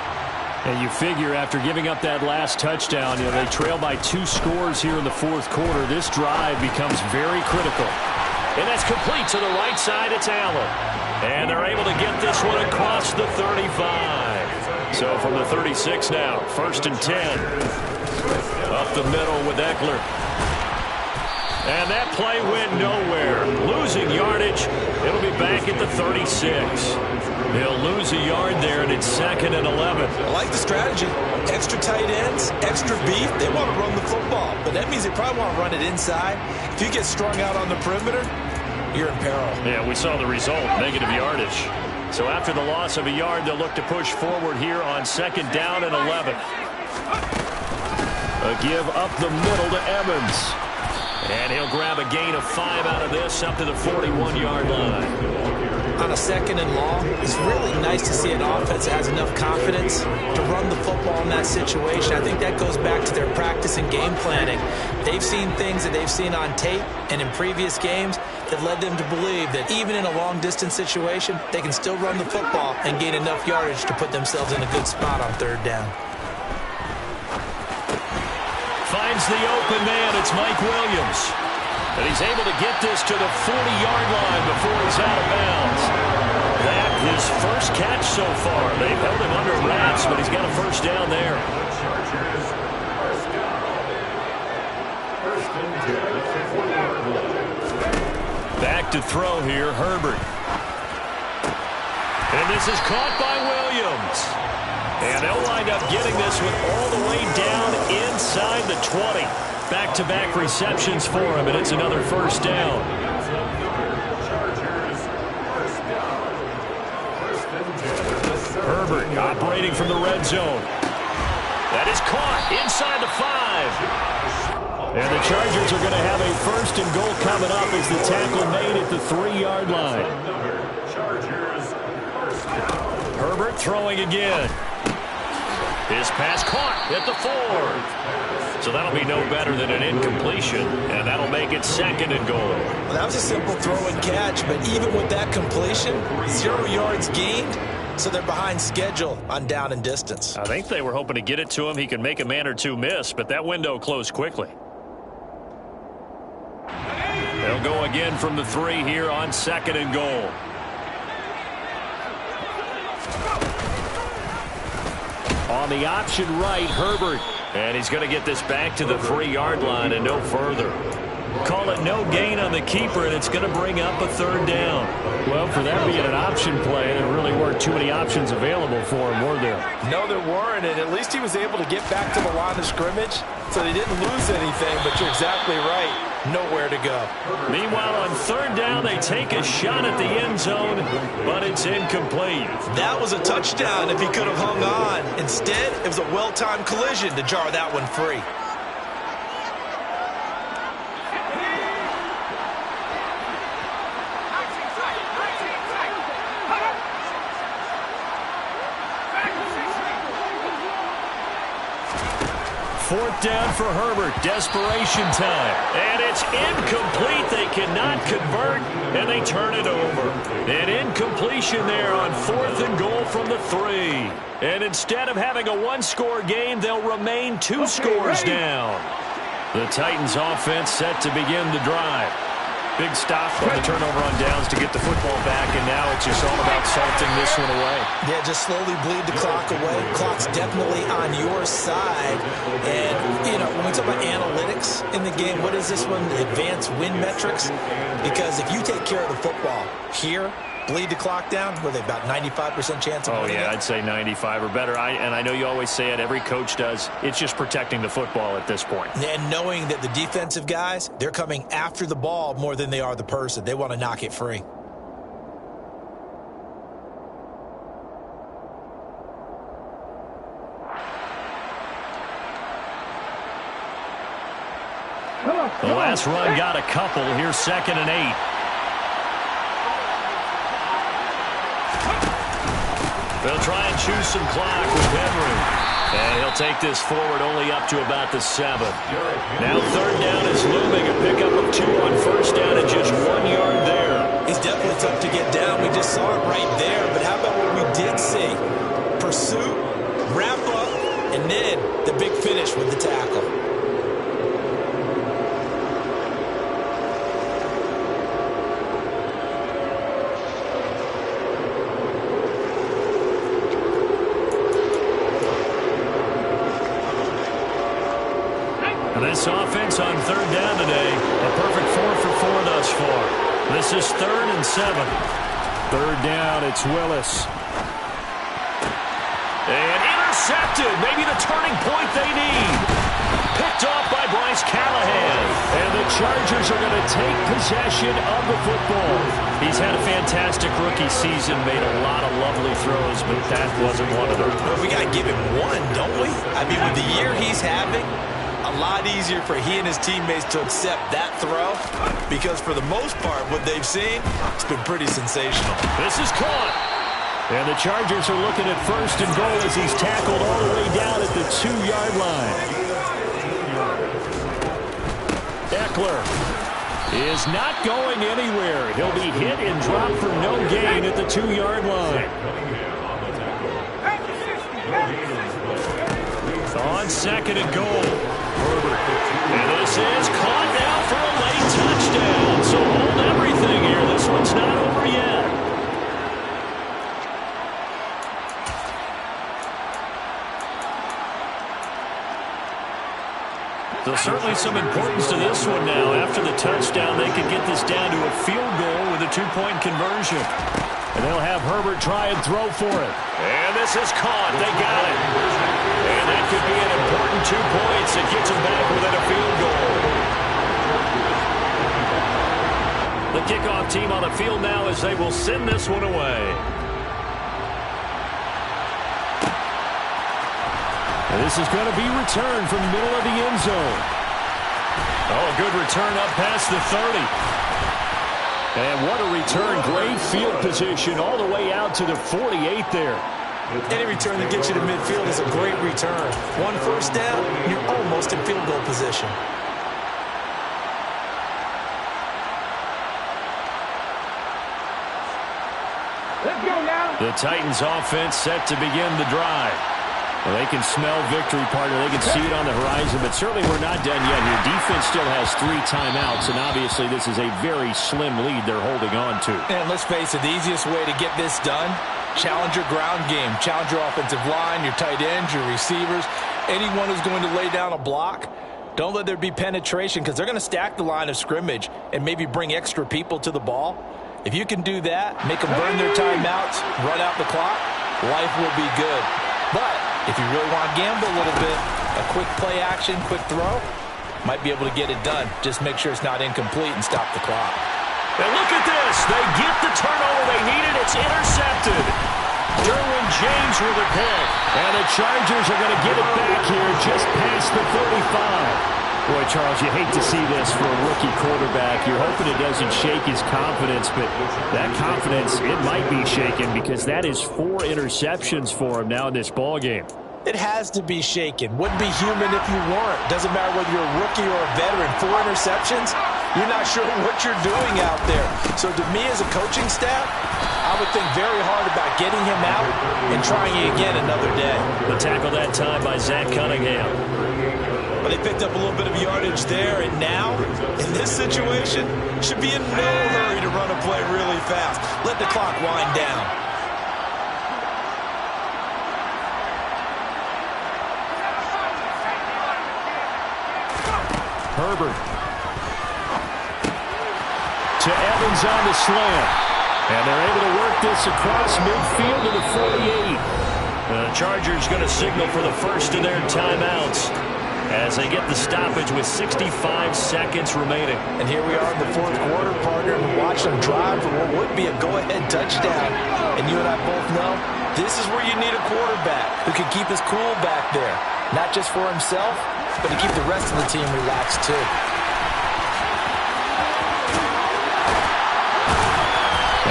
And you figure after giving up that last touchdown, they trail by 2 scores here in the 4th quarter. This drive becomes very critical. And that's complete to the right side. It's Allen. And they're able to get this one across the 35. So from the 36 now, 1st and 10. Up the middle with Eckler. And that play went nowhere. Losing yardage. It'll be back at the 36. They'll lose a yard there, and it's 2nd and 11. I like the strategy. Extra tight ends, extra beef. They want to run the football, but that means they probably want to run it inside. If you get strung out on the perimeter, you're in peril. Yeah, we saw the result, negative yardage. So after the loss of a yard, they'll look to push forward here on 2nd down and 11. A give up the middle to Evans. And he'll grab a gain of 5 out of this up to the 41-yard line. On a 2nd and long, it's really nice to see an offense that has enough confidence to run the football in that situation. I think that goes back to their practice and game planning. They've seen things that they've seen on tape and in previous games that led them to believe that even in a long-distance situation, they can still run the football and gain enough yardage to put themselves in a good spot on 3rd down. finds the open man. It's Mike Williams. And he's able to get this to the 40-yard line before he's out of bounds. That his first catch so far. They've held him under wraps, but he's got a first down there. Back to throw here, Herbert. And this is caught by Williams. And they'll wind up getting this one all the way down inside the 20. Back-to-back receptions for him, and it's another first down. Herbert operating from the red zone. That is caught inside the 5. And the Chargers are going to have a first and goal coming up as the tackle made at the 3-yard line. Herbert throwing again. His pass caught at the 4. So that'll be no better than an incompletion, and that'll make it second and goal. Well, that was a simple throw and catch, but even with that completion, 0 yards gained, so they're behind schedule on down and distance. I think they were hoping to get it to him. He could make a man or two miss, but that window closed quickly. They'll go again from the 3 here on second and goal. On the option right, Herbert. And he's going to get this back to the 3-yard line and no further. Call it no gain on the keeper, and it's going to bring up a third down. Well, for that being an option play, there really weren't too many options available for him, were there? No, there weren't, and at least he was able to get back to the line of scrimmage, so they didn't lose anything, but you're exactly right. Nowhere to go. Meanwhile, on third down, they take a shot at the end zone, but it's incomplete. That was a touchdown if he could have hung on. Instead, it was a well-timed collision to jar that one free. Fourth down for Herbert. Desperation time. And it's incomplete. They cannot convert, and they turn it over. An incompletion there on fourth and goal from the 3. And instead of having a one-score game, they'll remain 2 scores down. The Titans offense set to begin the drive. Big stop on the turnover on downs to get the football back, and now it's just all about salting this one away. Yeah, just slowly bleed the clock away. Clock's definitely on your side. And, you know, when we talk about analytics in the game, what is this one? Advanced win metrics? Because if you take care of the football here, bleed the clock down, were they about 95% chance of winning? Oh, yeah, I'd say 95 or better. And I know you always say it, every coach does. It's just protecting the football at this point. And knowing that the defensive guys, they're coming after the ball more than they are the person. They want to knock it free. The last run got a couple. Here's 2nd and 8. They'll try and choose some clock with Henry. And he'll take this forward only up to about the 7. Now third down is looming. A pickup of 2 on first down and just 1 yard there. He's definitely tough to get down. We just saw it right there. But how about what we did see? Pursuit, wrap up, and then the big finish with the tackle. This offense on third down today, a perfect 4 for 4 thus far. This is 3rd and 7. Third down, it's Willis. And intercepted, maybe the turning point they need. Picked off by Bryce Callahan. And the Chargers are going to take possession of the football. He's had a fantastic rookie season, made a lot of lovely throws, but that wasn't one of them. Well, we got to give him one, don't we? I mean, with the year he's having, a lot easier for he and his teammates to accept that throw because for the most part, what they've seen, it's been pretty sensational. This is caught. And the Chargers are looking at first and goal as he's tackled all the way down at the 2-yard line. Eckler is not going anywhere. He'll be hit and dropped for no gain at the 2-yard line. On second and goal, Herbert So certainly some importance to this one now. After the touchdown, they can get this down to a field goal with a 2-point conversion. And they'll have Herbert try and throw for it. And this is caught. They got it. And that could be an important 2 points. It gets them back within a field goal. The kickoff team on the field now as they will send this one away. And this is going to be returned from the middle of the end zone. Oh, good return up past the 30. And what a return. Great field position all the way out to the 48 there. Any return that gets you to midfield is a great return. 1 first down, you're almost in field goal position. Let's go now. The Titans offense set to begin the drive. Well, they can smell victory, partner. They can see it on the horizon, but certainly we're not done yet here. Defense still has 3 timeouts, and obviously this is a very slim lead they're holding on to. And let's face it, the easiest way to get this done, challenge your ground game. Challenge your offensive line, your tight ends, your receivers, anyone who's going to lay down a block. Don't let there be penetration because they're going to stack the line of scrimmage and maybe bring extra people to the ball. If you can do that, make them burn their timeouts, run out the clock, life will be good. But if you really want to gamble a little bit, a quick play action, quick throw, might be able to get it done. Just make sure it's not incomplete and stop the clock. And look at this. They get the turnover they needed. It's intercepted. Derwin James with a pick. And the Chargers are going to get it back here just past the 35. Boy, Charles, you hate to see this for a rookie quarterback. You're hoping it doesn't shake his confidence, but that confidence, it might be shaken because that is 4 interceptions for him now in this ballgame. It has to be shaken. Wouldn't be human if you weren't. Doesn't matter whether you're a rookie or a veteran. 4 interceptions, you're not sure what you're doing out there. So to me as a coaching staff, I would think very hard about getting him out and trying again another day. The tackle that time by Zach Cunningham. But they picked up a little bit of yardage there, and now, in this situation, should be in no hurry to run a play really fast. Let the clock wind down. Herbert. To Evans on the slant. And they're able to work this across midfield to the 48. The Chargers going to signal for the first of their timeouts as they get the stoppage with 65 seconds remaining. And here we are in the 4th quarter, partner, and watch them drive for what would be a go-ahead touchdown. And you and I both know this is where you need a quarterback who can keep his cool back there. Not just for himself, but to keep the rest of the team relaxed too.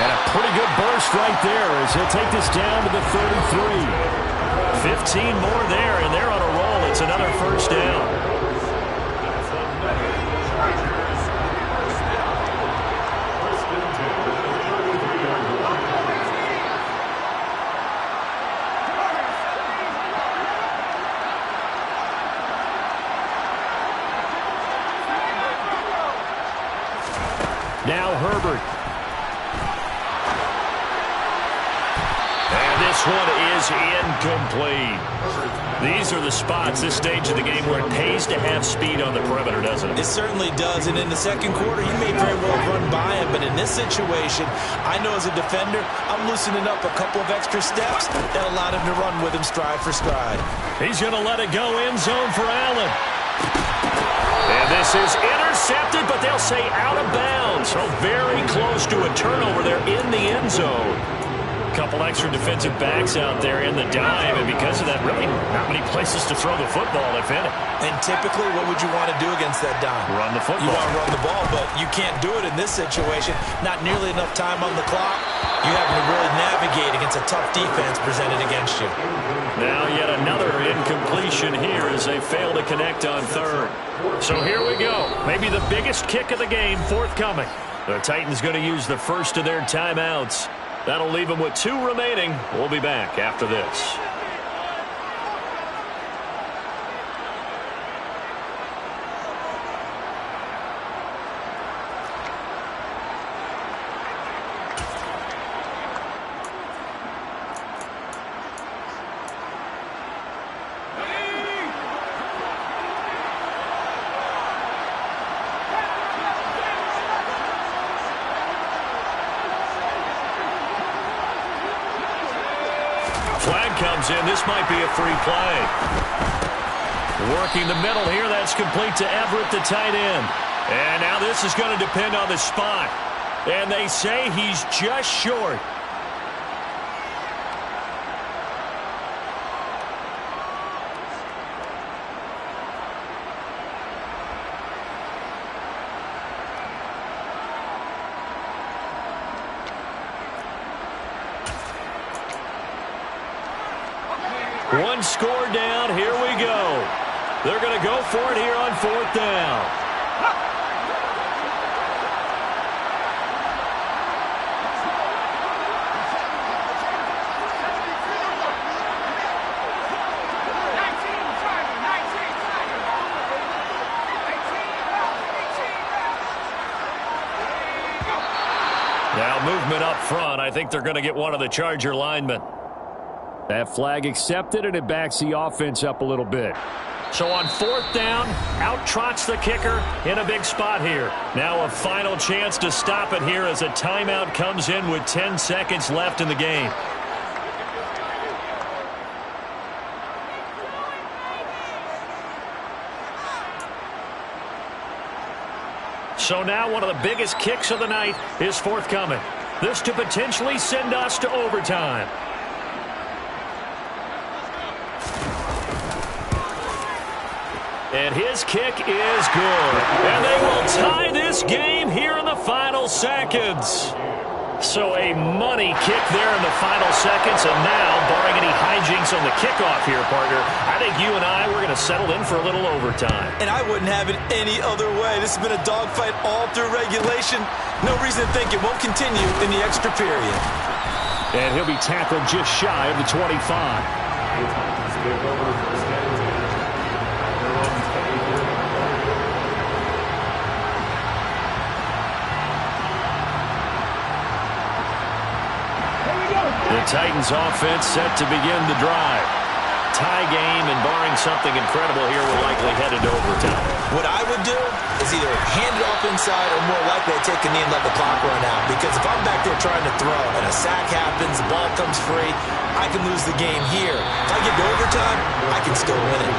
And a pretty good burst right there as he'll take this down to the 33. 15 more there, and they're on a roll. It's another first down. Now Herbert. And this one is incomplete. These are the spots, this stage of the game, where it pays to have speed on the perimeter, doesn't it? It certainly does, and in the second quarter, he may very well run by him, but in this situation, I know as a defender, I'm loosening up a couple of extra steps that allowed him to run with him stride for stride. He's going to let it go end zone for Allen. And this is intercepted, but they'll say out of bounds. So very close to a turnover there in the end zone. Couple extra defensive backs out there in the dime, and because of that, really not many places to throw the football, if any. And typically, what would you want to do against that dime? Run the football. You want to run the ball, but you can't do it in this situation. Not nearly enough time on the clock. You having to really navigate against a tough defense presented against you. Now yet another incompletion here as they fail to connect on third. So here we go. Maybe the biggest kick of the game forthcoming. The Titans going to use the first of their timeouts. That'll leave them with 2 remaining. We'll be back after this. Flag comes in. This might be a free play. Working the middle here. That's complete to Everett, the tight end. And now this is going to depend on the spot. And they say he's just short. One score down. Here we go. They're going to go for it here on 4th down. Now movement up front. I think they're going to get one of the Charger linemen. That flag accepted, and it backs the offense up a little bit. So on 4th down, out trots the kicker in a big spot here. Now a final chance to stop it here as a timeout comes in with 10 seconds left in the game. So now one of the biggest kicks of the night is forthcoming. This to potentially send us to overtime. And his kick is good. And they will tie this game here in the final seconds. So a money kick there in the final seconds. And now, barring any hijinks on the kickoff here, partner, I think you and I, we're going to settle in for a little overtime. And I wouldn't have it any other way. This has been a dogfight all through regulation. No reason to think it won't continue in the extra period. And he'll be tackled just shy of the 25. The Titans offense set to begin the drive. Tie game, and barring something incredible here, we're likely headed to overtime. What I would do is either hand it off inside or more likely to take a knee and let the clock run out. Because if I'm back there trying to throw and a sack happens, the ball comes free, I can lose the game here. If I get to overtime, I can still win it.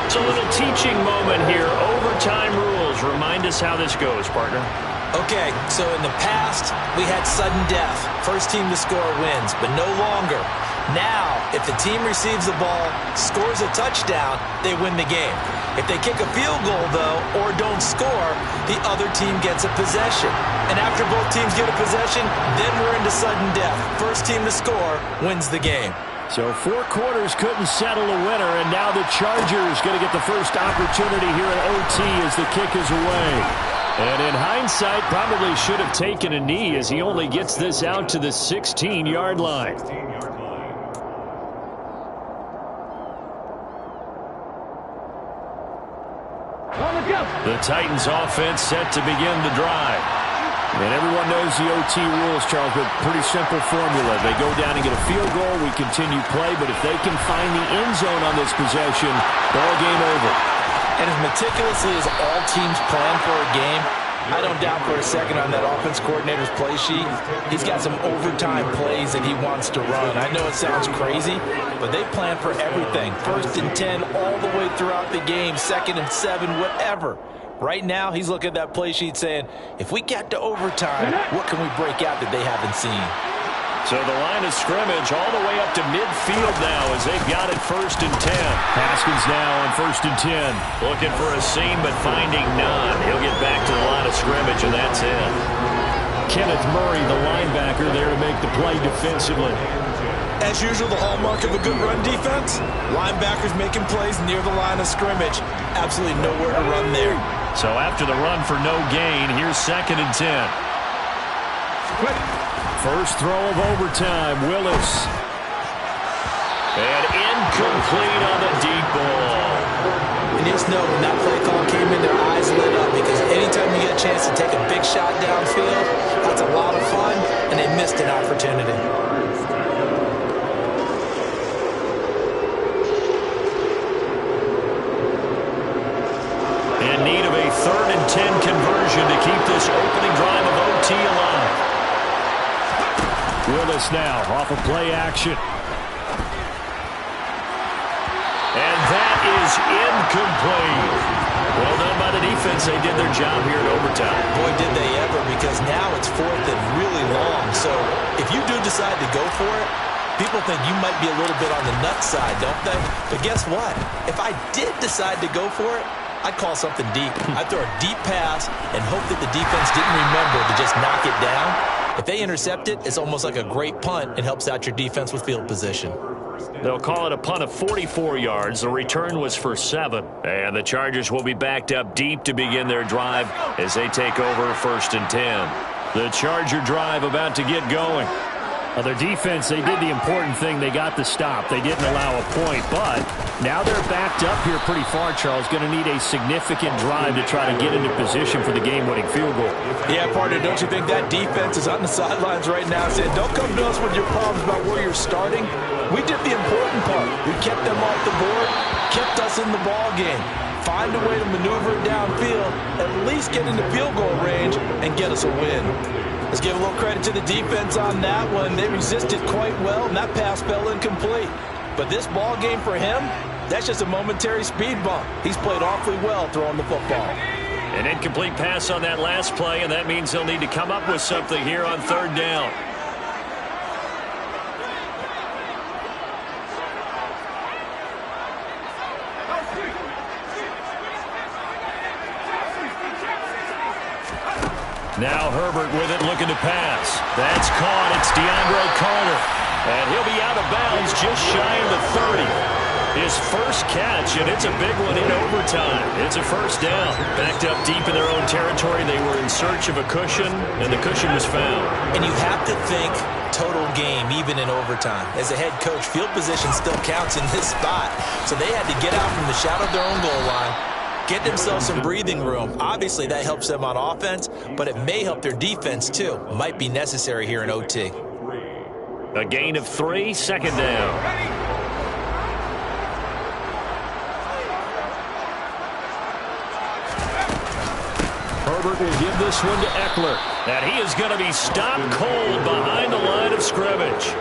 It's a little teaching moment here. Overtime rules. Remind us how this goes, partner. Okay, so in the past, we had sudden death. First team to score wins, but no longer. Now, if the team receives the ball, scores a touchdown, they win the game. If they kick a field goal, though, or don't score, the other team gets a possession. And after both teams get a possession, then we're into sudden death. First team to score wins the game. So 4 quarters couldn't settle a winner, and now the Chargers going to get the first opportunity here at OT as the kick is away. And in hindsight, probably should have taken a knee as he only gets this out to the 16-yard line. The Titans offense set to begin the drive. And everyone knows the OT rules, Charles, but pretty simple formula. They go down and get a field goal, we continue play, but if they can find the end zone on this possession, ball game over. And as meticulously as all teams plan for a game, I don't doubt for a second on that offense coordinator's play sheet, he's got some overtime plays that he wants to run. I know it sounds crazy, but they plan for everything. 1st and 10 all the way throughout the game, 2nd and 7, whatever. Right now, he's looking at that play sheet saying, if we get to overtime, what can we break out that they haven't seen? So the line of scrimmage all the way up to midfield now as they've got it 1st and 10. Haskins now on 1st and 10. Looking for a seam, but finding none. He'll get back to the line of scrimmage, and that's it. Kenneth Murray, the linebacker, there to make the play defensively. As usual, the hallmark of a good run defense, linebackers making plays near the line of scrimmage. Absolutely nowhere to run there. So after the run for no gain, here's 2nd and 10. First throw of overtime, Willis. And incomplete on the deep ball. And just know when that play call came in, their eyes lit up because anytime you get a chance to take a big shot downfield, that's a lot of fun, and they missed an opportunity. In need of a 3rd and 10 conversion to keep this opening drive of OT alive. Willis now off of play action. is incomplete. Well done by the defense. They did their job here in overtime. Boy, did they ever, because now it's 4th and really long. So if you do decide to go for it, people think you might be a little bit on the nut side, don't they? But guess what? If I did decide to go for it, I'd call something deep. I'd throw a deep pass and hope that the defense didn't remember to just knock it down. If they intercept it, it's almost like a great punt. It helps out your defense with field position. They'll call it a punt of 44 yards. The return was for 7. And the Chargers will be backed up deep to begin their drive as they take over 1st and 10. The Charger drive about to get going. Well, their defense, they did the important thing. They got the stop. They didn't allow a point, but now they're backed up here pretty far, Charles. Going to need a significant drive to try to get into position for the game-winning field goal. Yeah, partner, don't you think that defense is on the sidelines right now saying, don't come to us with your problems about where you're starting. We did the important part. We kept them off the board, kept us in the ball game. Find a way to maneuver it downfield, at least get into field goal range, and get us a win. Let's give a little credit to the defense on that one. They resisted quite well, and that pass fell incomplete. But this ball game for him, that's just a momentary speed bump. He's played awfully well throwing the football. An incomplete pass on that last play, and that means they'll need to come up with something here on 3rd down. Now Herbert with it, looking to pass. That's caught. It's DeAndre Carter. And he'll be out of bounds just shy of the 30. His first catch, and it's a big one in overtime. It's a 1st down. Backed up deep in their own territory. They were in search of a cushion, and the cushion was found. And you have to think total game, even in overtime. As a head coach, field position still counts in this spot. So they had to get out from the shadow of their own goal line, get themselves some breathing room. Obviously, that helps them on offense, but it may help their defense, too. Might be necessary here in OT. A gain of 3, 2nd down. Herbert will give this one to Eckler. And he is going to be stopped cold behind the line of scrimmage.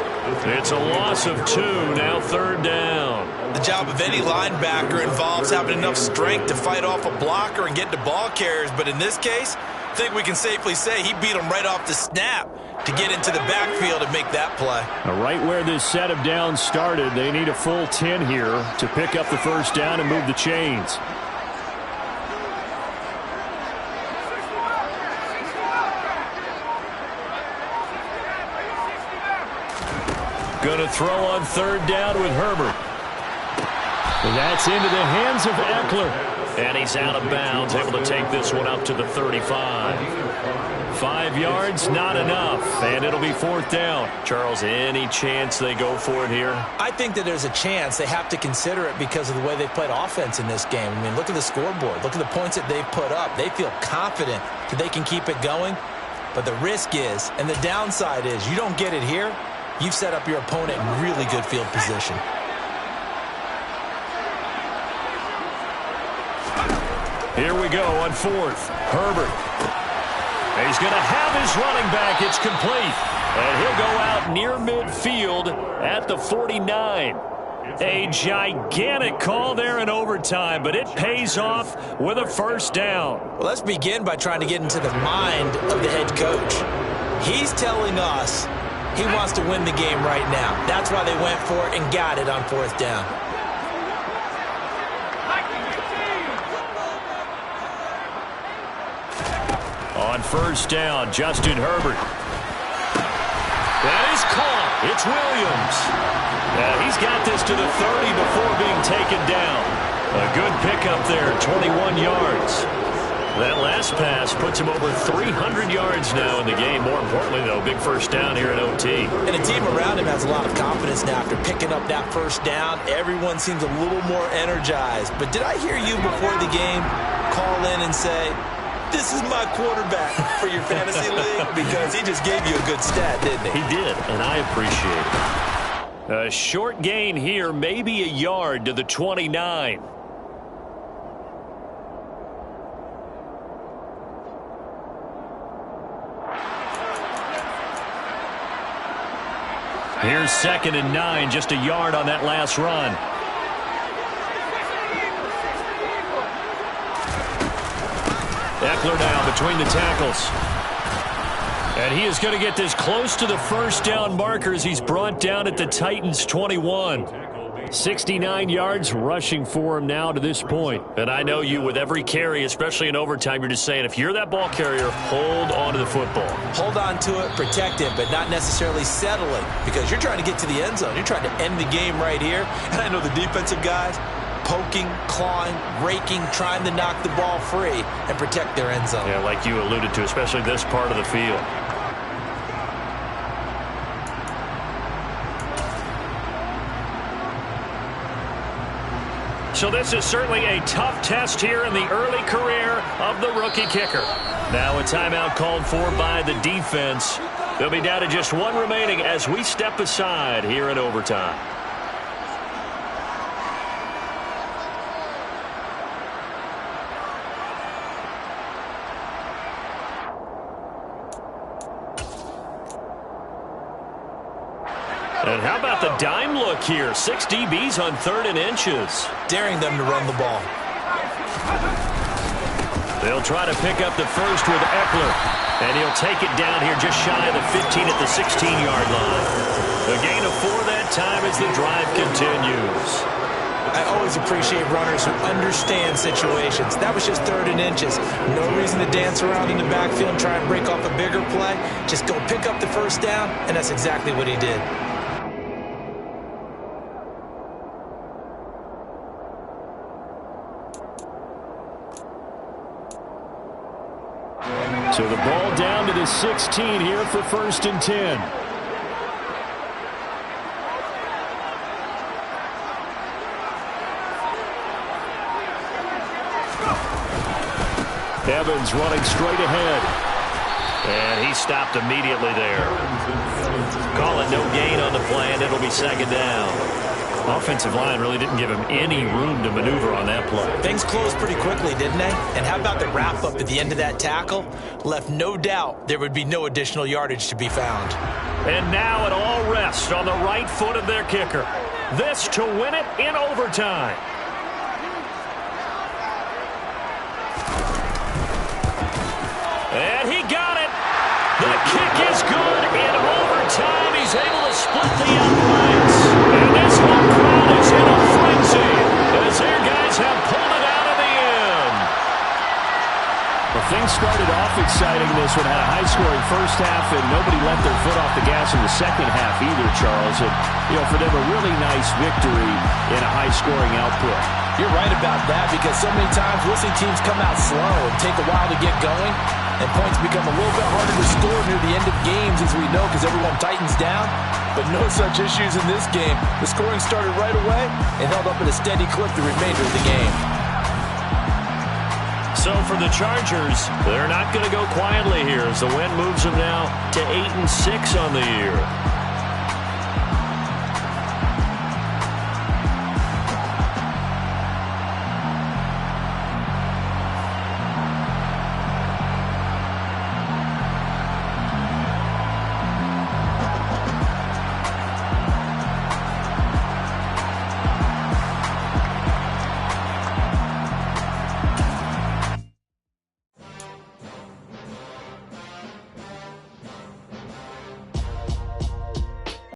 It's a loss of 2, now 3rd down. The job of any linebacker involves having enough strength to fight off a blocker and get to ball carriers. But in this case, I think we can safely say he beat him right off the snap to get into the backfield and make that play. Right where this set of downs started, they need a full 10 here to pick up the 1st down and move the chains. Going to throw on 3rd down with Herbert. That's into the hands of Eckler. And he's out of bounds, able to take this one up to the 35. 5 yards, not enough, and it'll be 4th down. Charles, any chance they go for it here? I think that there's a chance. They have to consider it because of the way they played offense in this game. I mean, look at the scoreboard. Look at the points that they've put up. They feel confident that they can keep it going. But the risk is, and the downside is, you don't get it here, you've set up your opponent in really good field position. Here we go on 4th. Herbert. He's going to have his running back. It's complete. And he'll go out near midfield at the 49. A gigantic call there in overtime, but it pays off with a 1st down. Well, let's begin by trying to get into the mind of the head coach. He's telling us he wants to win the game right now. That's why they went for it and got it on 4th down. On 1st down, Justin Herbert. That is caught. It's Williams. He's got this to the 30 before being taken down. A good pickup there, 21 yards. That last pass puts him over 300 yards now in the game. More importantly, though, big 1st down here in OT. And a team around him has a lot of confidence now after picking up that 1st down. Everyone seems a little more energized. But did I hear you before the game call in and say, this is my quarterback for your fantasy league? Because he just gave you a good stat, didn't he? He did, and I appreciate it. A short gain here, maybe a yard to the 29. Here's 2nd and 9, just a yard on that last run. Eckler now between the tackles. And he is going to get this close to the first down markers. He's brought down at the Titans' 21. 69 yards rushing for him now to this point. And I know you, with every carry, especially in overtime, you're just saying, if you're that ball carrier, hold on to the football. Hold on to it, protect it, but not necessarily settling, because you're trying to get to the end zone. You're trying to end the game right here. And I know the defensive guys poking, clawing, raking, trying to knock the ball free and protect their end zone. Yeah, like you alluded to, especially this part of the field. So this is certainly a tough test here in the early career of the rookie kicker. Now a timeout called for by the defense. They'll be down to just one remaining as we step aside here in overtime. And how about the dime look here? 6 DBs on 3rd and inches. Daring them to run the ball. They'll try to pick up the first with Eckler. And he'll take it down here just shy of the 15 at the 16-yard line. A gain of 4 that time as the drive continues. I always appreciate runners who understand situations. That was just 3rd and inches. No reason to dance around in the backfield and try and break off a bigger play. Just go pick up the first down, and that's exactly what he did. So the ball down to the 16 here for 1st and 10. Evans running straight ahead. And he stopped immediately there. Call it no gain on the play, and it'll be 2nd down. Offensive line really didn't give him any room to maneuver on that play. Things closed pretty quickly, didn't they? And how about the wrap-up at the end of that tackle? Left no doubt there would be no additional yardage to be found. And now it all rests on the right foot of their kicker. This to win it in overtime. And he got it. The kick is good in overtime. He's able to split the uprights. And this whole crowd is in a frenzy as their guys have pulled it out of the end. Well, things started off exciting. This one had a high-scoring first half, and nobody let their foot off the gas in the second half either, Charles. And, for them, a really nice victory in a high-scoring output. You're right about that, because so many times we'll see teams come out slow and take a while to get going, and points become a little bit harder to score near the end of games, as we know, because everyone tightens down. But no such issues in this game. The scoring started right away and held up at a steady clip the remainder of the game. So for the Chargers, they're not going to go quietly here as the win moves them now to 8-6 on the year.